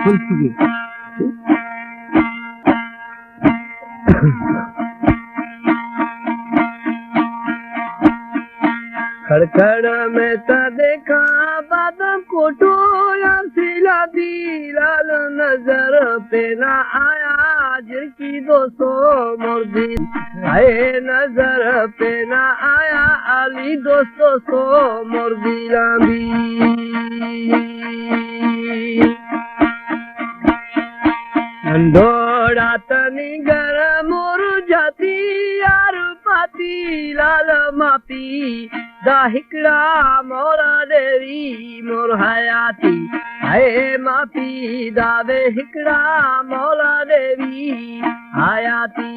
खड़खड़ में ता देखा बादम कोठो सिला दी लाल नजर पे ना आया जिनकी 200 मुर्दी आए नजर पे ना आया अली 200 मुर्दी लांबी अंधोड़ा तनी गर मोर जाती यार पाती लाल मापी दा हिकड़ा मोरा देवी मोर हयाती है मापी दावे हिकड़ा मोरा देवी हयाती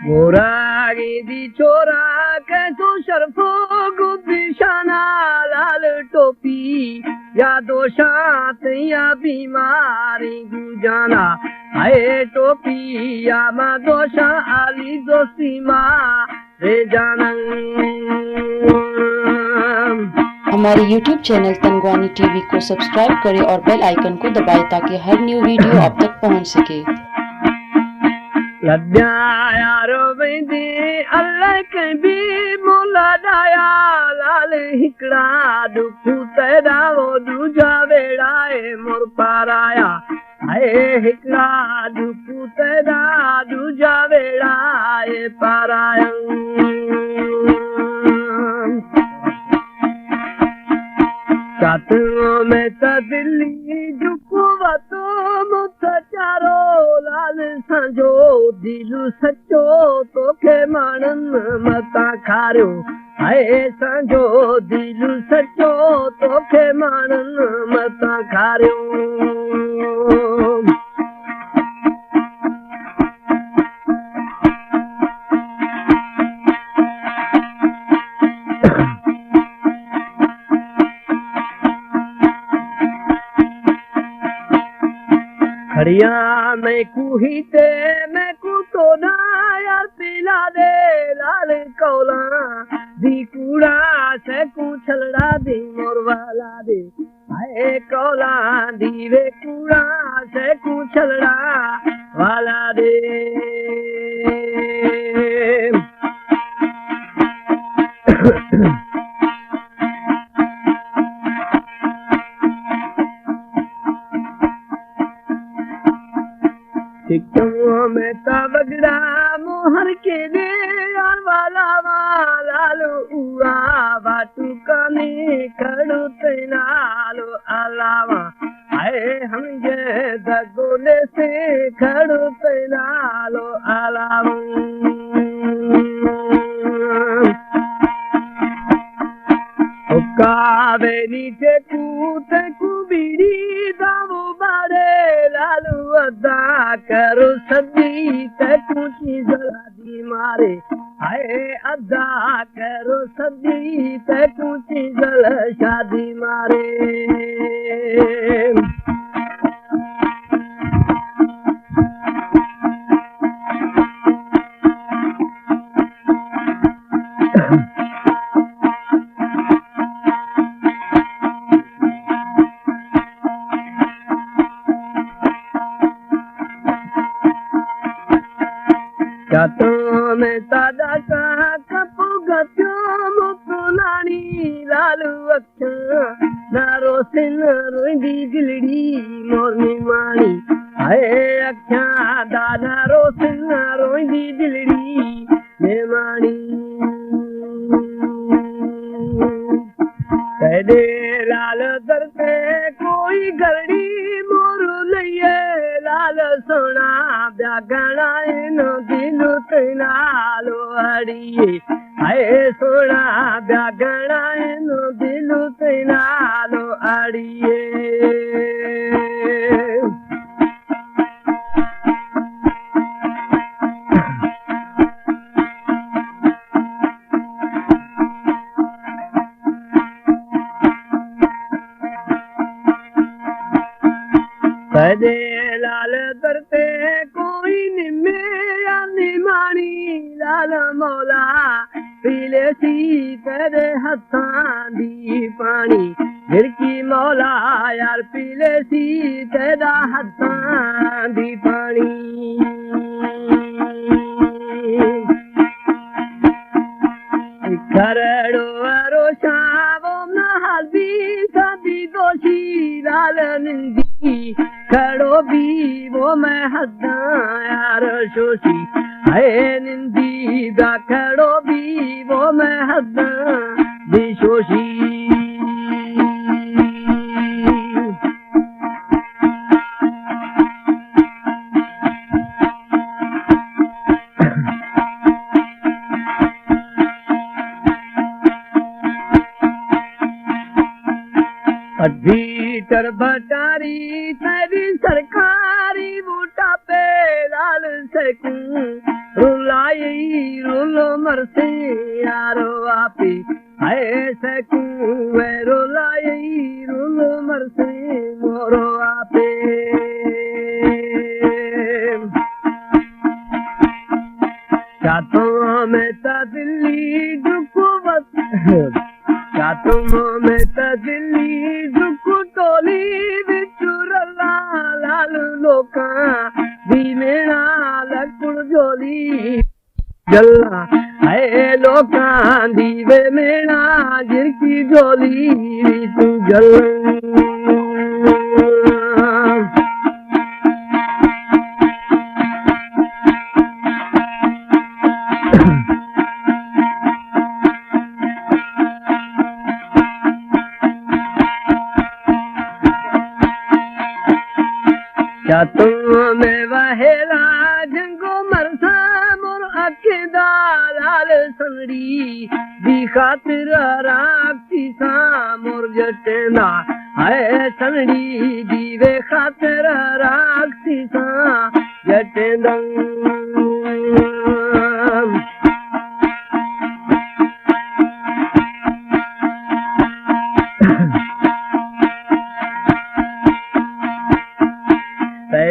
मोरा दी छोरा के तो शर्फो गुदिशाना लाल टोपी या दोषात या बीमारी गुजाना है टोपी या मा दोषा आली दोषी माँ रे जानन। हमारे YouTube चैनल तंगवानी टीवी को सब्सक्राइब करें और बेल आइकन को दबाएं ताकि हर न्यू वीडियो आप तक पहुंच सके। लद्या यारो बेंदी अल्लाह के भी मोला दाया लाल हिकड़ा दुखू तेरा वो दूजा बेड़ाए मोर पाराया आए हिकड़ा दुखू तेरा दूजा बेड़ाए पाराया चातुओं में ता दिल्ली दुखू वतो मुथ चारो लाल संजो दिलु सचो तोखे मानन मता खारियो आए संजो दिलु सचो तोखे मानन मता खारियो खड़िया मैं कुहीते मैं कुतो ना यार पिला दे लाल कौला दी कूड़ा से कुछलड़ा दी मोर वाला दे आए कौला दी वे कूड़ा से कुछलड़ा वाला दे सिक्कों में तबगड़ा मोहर के दे यार वाला लालो उआ बाटू काने खड़ू तेनालो अलावा आए हम ये दगोले से खड़ू तेनालो अलावा कावे नीचे कूते कुबीरी दावो बारे लालू अदा करो सदी ते कुची जलादी मारे आए अदा करो सदी ते कुची जल शादी मारे चातों में तादा का कपू गत्यो मुकुलानी लालू अक्छा नारो सिन रोंदी दिलड़ी मोरनी मानी आए अक्छा दादा रो सिन रोंदी दिलड़ी ने मानी तेरे लाल दरते कोई गलड़ी मोरू लइए लाल सोना ब्यागणा नो दिलु तेनालो अड़िए आए सोना ब्यागणा नो दिलु तेनालो अड़िए सजे लाल दरते कोई निमे या निमानी लाल मौला पीले सी तेरे हत्थां दी पानी गिरकी मौला यार पीले सी तेरा हत्थां दी पानी करड़ो रोशावो महल भी सदी गोशी लाल निंदी खड़ो भी वो मैं हद्दा यार शोशी है निंदी दा खड़ो भी वो मैं हद्दा दी शोशी भीतर भटारी तेरी सरकारी बूटा पे लाल सकूं रुलाई रुलो मरसे यारो आपी है सकूं वे रुलाई रुलो मरसे मोरो आपे चातों में ता दिल्ली दुख क्या तुम में दिल्ली दुख टोली बिचुरला लाल लोका दी मेरा लकुड़ जोली जल्ला है लोका दी वे मेरा गिरकी जोली तू जल क्या तुम में वहेला जंगो मरसा मोर अकेदा लाल संगड़ी दी खातिर राखती सा मोर जटेना है संगड़ी दी वे खातिर राखती सा जटेना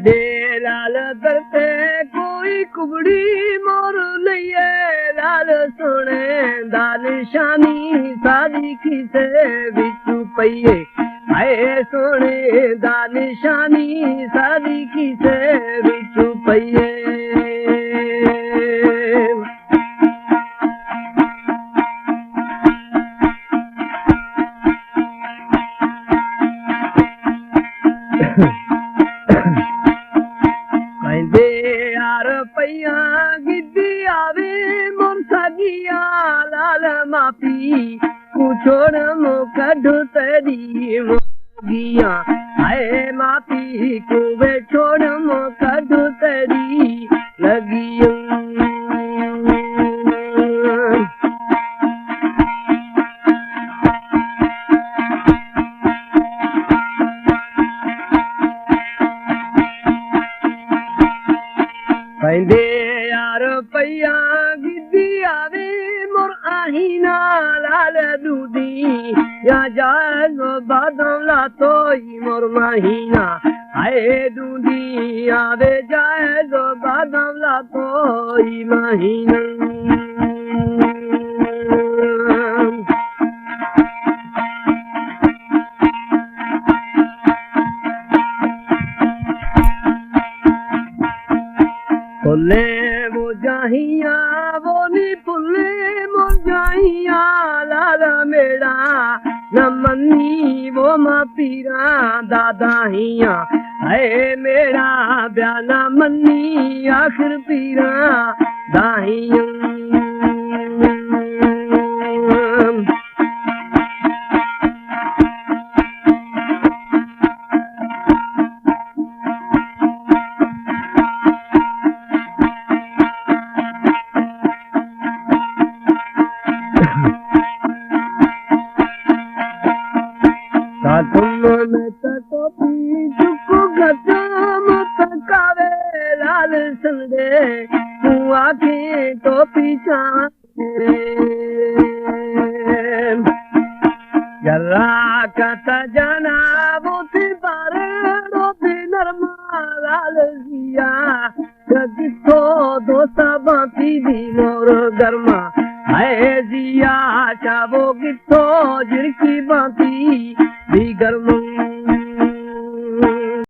दे लाल करते कोई कुबड़ी मोर लिए लाल सोने दाल शानी सारी खीसे बिचू पइये आए सोने दाल शानी सारी खीसे बिचू पइये गिद्दी आवे मुर्सगिया लाल मापी कुछोड़ मो कढु तेरी मोगिया आए मापी कुवे छोड़ मो कढु तेरी लगिया यार पैया गिद्दी आवे मोर आहीना लाल दूधी या जाए बादम ला तो मोर महीना आए दूधी आवे जाए बादम ला तो महीना फुले वो जाहिया वो नी फुले वो जाहिया लाल मेरा न मन्नी वो माँ पीरा दादा हिया है मेरा ब्याना मन्नी आखिर पीरा दाहिया टोपी चुप गजम तकावे लाल संदे तू आखे टोपी चाहे जरा कता जाना बोते बारे रोते नरमा लाल जिया जगितो दोसा बाकी दी मोर गर्मा है जिया चावो किथो जिनकी बाती दीगर मंग